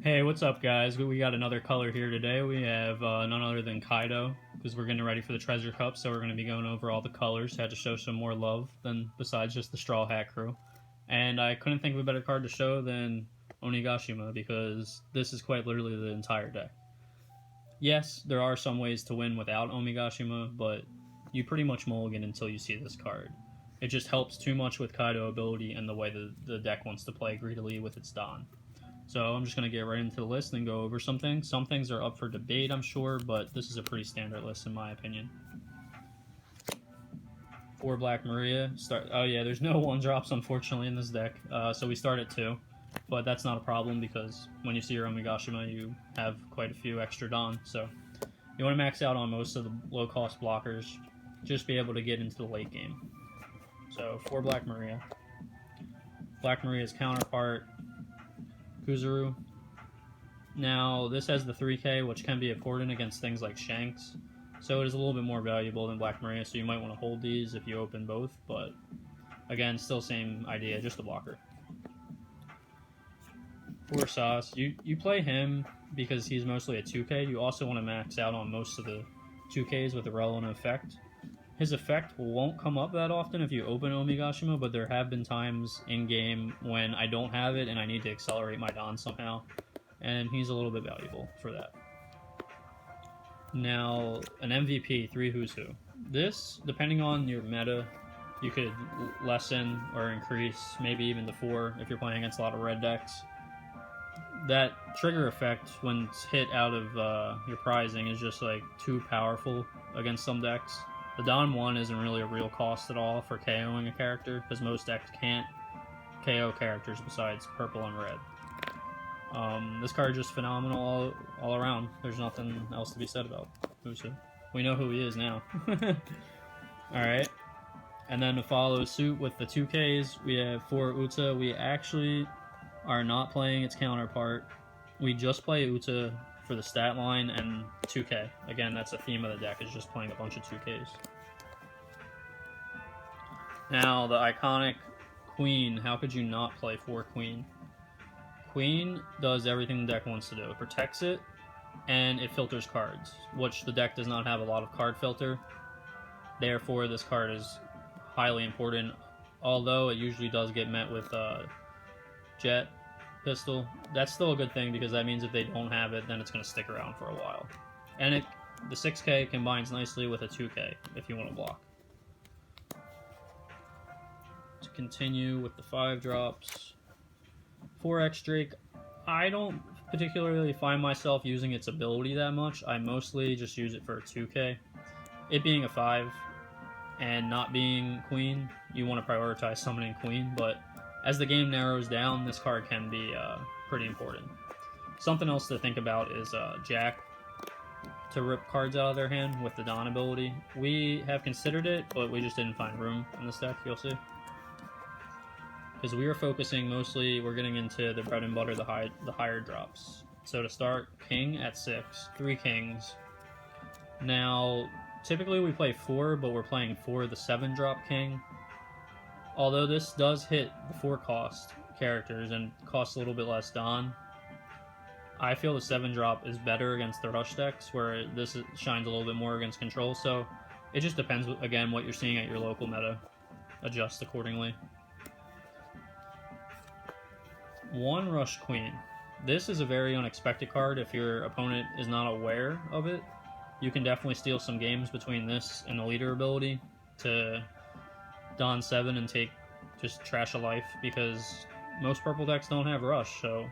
Hey, what's up, guys? We got another color here today. We have none other than Kaido, because we're getting ready for the Treasure Cup, so we're going to be going over all the colors. Had to show some more love than besides just the Straw Hat crew. And I couldn't think of a better card to show than Onigashima, because this is quite literally the entire deck. Yes, there are some ways to win without Omigashima, but you pretty much mulligan until you see this card. It just helps too much with Kaido ability and the way the deck wants to play greedily with its Don. So I'm just going to get right into the list and go over some things. Some things are up for debate, I'm sure, but this is a pretty standard list in my opinion. For Black Maria, oh yeah, there's no 1-drops unfortunately in this deck, so we start at 2. But that's not a problem because when you see your Omigashima, you have quite a few extra Don. So you want to max out on most of the low-cost blockers, just be able to get into the late game. So for Black Maria's counterpart, Kuzuru. Now, this has the 3k, which can be important against things like Shanks, so it is a little bit more valuable than Black Maria, so you might want to hold these if you open both, but again, still same idea, just a blocker. For Sauce, you play him because he's mostly a 2k. You also want to max out on most of the 2ks with a relevant effect. His effect won't come up that often if you open Omigashima, but there have been times in-game when I don't have it and I need to accelerate my Don somehow, and he's a little bit valuable for that. Now, an MVP, 3 Who's Who. This, depending on your meta, you could lessen or increase, maybe even to 4 if you're playing against a lot of red decks. That trigger effect, when it's hit out of your prizing, is just like too powerful against some decks. The Don 1 isn't really a real cost at all for KOing a character, because most decks can't KO characters besides purple and red. This card is just phenomenal all around. There's nothing else to be said about Who's Who. We know who he is now. Alright. And then to follow suit with the 2Ks, we have for Uta. We actually are not playing its counterpart. We just play Uta for the stat line and 2K. Again, that's the theme of the deck, is just playing a bunch of 2Ks. Now, the iconic Queen. How could you not play for Queen? Queen does everything the deck wants to do. It protects it, and it filters cards, which the deck does not have a lot of card filter. Therefore, this card is highly important, although it usually does get met with Jet Pistol. That's still a good thing because that means if they don't have it, then it's going to stick around for a while. And the 6k combines nicely with a 2k if you want to block. To continue with the 5-drops, 4x Drake, I don't particularly find myself using its ability that much. I mostly just use it for a 2k. It being a 5 and not being Queen, you want to prioritize summoning Queen, but as the game narrows down, this card can be pretty important. Something else to think about is Jack, to rip cards out of their hand with the Don ability. We have considered it, but we just didn't find room in this deck, you'll see. Because we are focusing mostly, we're getting into the bread and butter, the higher drops. So to start, King at 6, 3 Kings. Now, typically we play 4, but we're playing 4 the 7-drop King. Although this does hit the 4-cost characters and costs a little bit less Don, I feel the 7-drop is better against the rush decks, where this shines a little bit more against control, so it just depends, again, what you're seeing at your local meta. Adjust accordingly. 1 Rush Queen. This is a very unexpected card if your opponent is not aware of it. You can definitely steal some games between this and the leader ability to Don 7 and take just trash of life, because most purple decks don't have Rush, so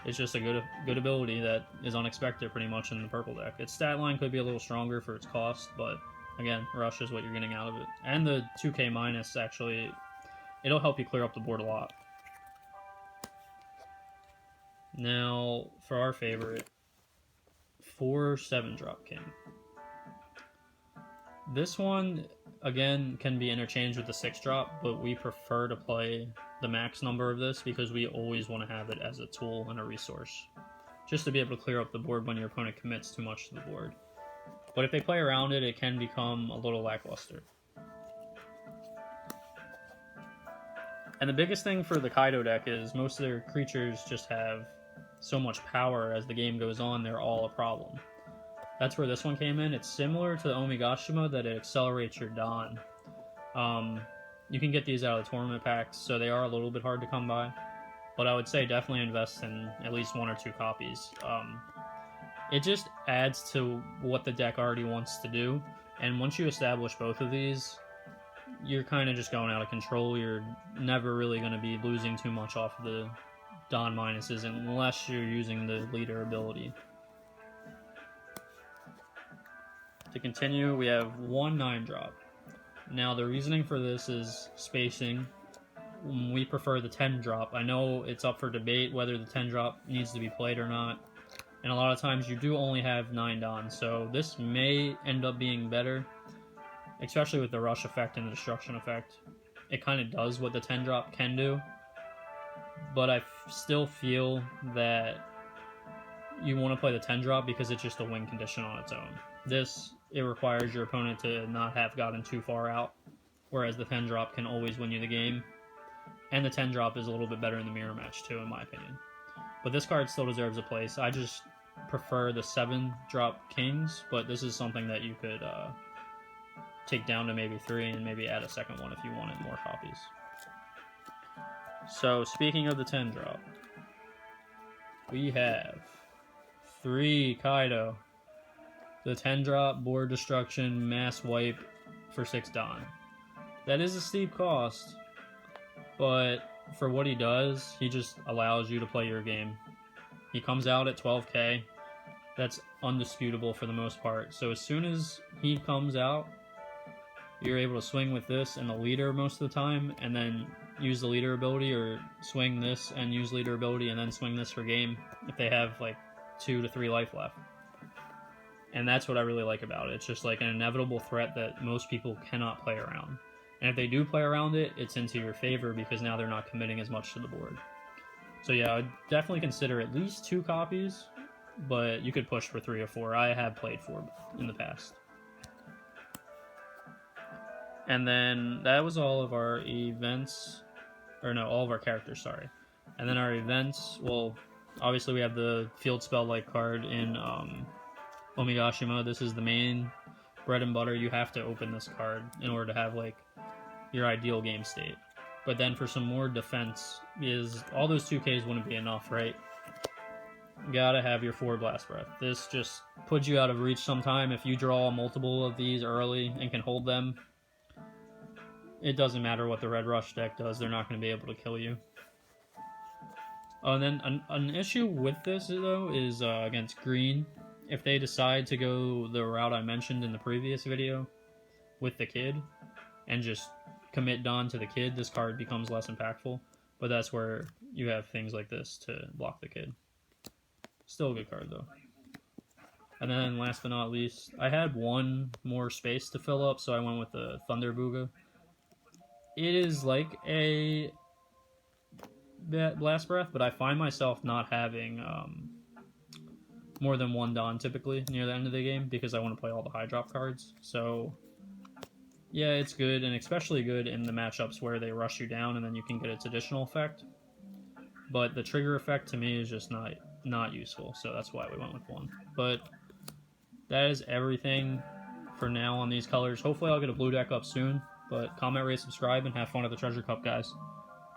it's just a good ability that is unexpected pretty much in the purple deck. Its stat line could be a little stronger for its cost, but again, Rush is what you're getting out of it. And the 2k minus, actually, it'll help you clear up the board a lot. Now, for our favorite, 4 7-drop King. This one, again, can be interchanged with the 6-drop, but we prefer to play the max number of this because we always want to have it as a tool and a resource, just to be able to clear up the board when your opponent commits too much to the board. But if they play around it, it can become a little lackluster. And the biggest thing for the Kaido deck is most of their creatures just have so much power as the game goes on, they're all a problem. That's where this one came in. It's similar to the Omigashima that it accelerates your Don. You can get these out of the tournament packs, so they are a little bit hard to come by. But I would say definitely invest in at least 1 or 2 copies. It just adds to what the deck already wants to do. And once you establish both of these, you're kind of just going out of control. You're never really going to be losing too much off of the Don minuses unless you're using the leader ability. To continue, we have 1 9-drop. Now, the reasoning for this is spacing. We prefer the 10-drop. I know it's up for debate whether the 10-drop needs to be played or not. And a lot of times you do only have 9 Dons, so this may end up being better, especially with the rush effect and the destruction effect. It kind of does what the 10-drop can do, but I still feel that you want to play the 10-drop because it's just a win condition on its own. This, it requires your opponent to not have gotten too far out, whereas the 10-drop can always win you the game. And the 10-drop is a little bit better in the mirror match too, in my opinion. But this card still deserves a place. I just prefer the 7-drop kings, but this is something that you could take down to maybe 3 and maybe add a second one if you wanted more copies. So, speaking of the 10-drop, we have 3 Kaido. The 10-drop, board destruction, mass wipe for 6 Don. That is a steep cost, but for what he does, he just allows you to play your game. He comes out at 12k. That's undisputable for the most part. So as soon as he comes out, you're able to swing with this and the leader most of the time, and then use the leader ability, or swing this and use leader ability, and then swing this for game if they have like 2 to 3 life left. And that's what I really like about it. It's just like an inevitable threat that most people cannot play around. And if they do play around it, it's into your favor because now they're not committing as much to the board. So yeah, I'd definitely consider at least 2 copies, but you could push for 3 or 4. I have played 4 in the past. And then that was all of our events, or no, all of our characters, sorry. And then our events, well, obviously we have the field spell-like card in Omigashima. This is the main bread and butter. You have to open this card in order to have like your ideal game state. But then for some more defense, is all those 2Ks wouldn't be enough, right? You gotta have your 4 Blast Breath. This just puts you out of reach sometime. If you draw multiple of these early and can hold them, it doesn't matter what the Red Rush deck does, they're not going to be able to kill you. Oh, and then an issue with this, though, is against green. If they decide to go the route I mentioned in the previous video with the kid, and just commit Don to the kid, this card becomes less impactful. But that's where you have things like this to block the kid. Still a good card, though. And then, last but not least, I had 1 more space to fill up, so I went with the Thunder Booga. It is like a Blast Breath, but I find myself not having more than 1 Don typically near the end of the game because I want to play all the high drop cards. So yeah, it's good, and especially good in the matchups where they rush you down and then you can get its additional effect. But the trigger effect to me is just not useful, so that's why we went with 1. But that is everything for now on these colors. Hopefully I'll get a blue deck up soon. But comment, rate, subscribe, and have fun at the Treasure Cup, guys.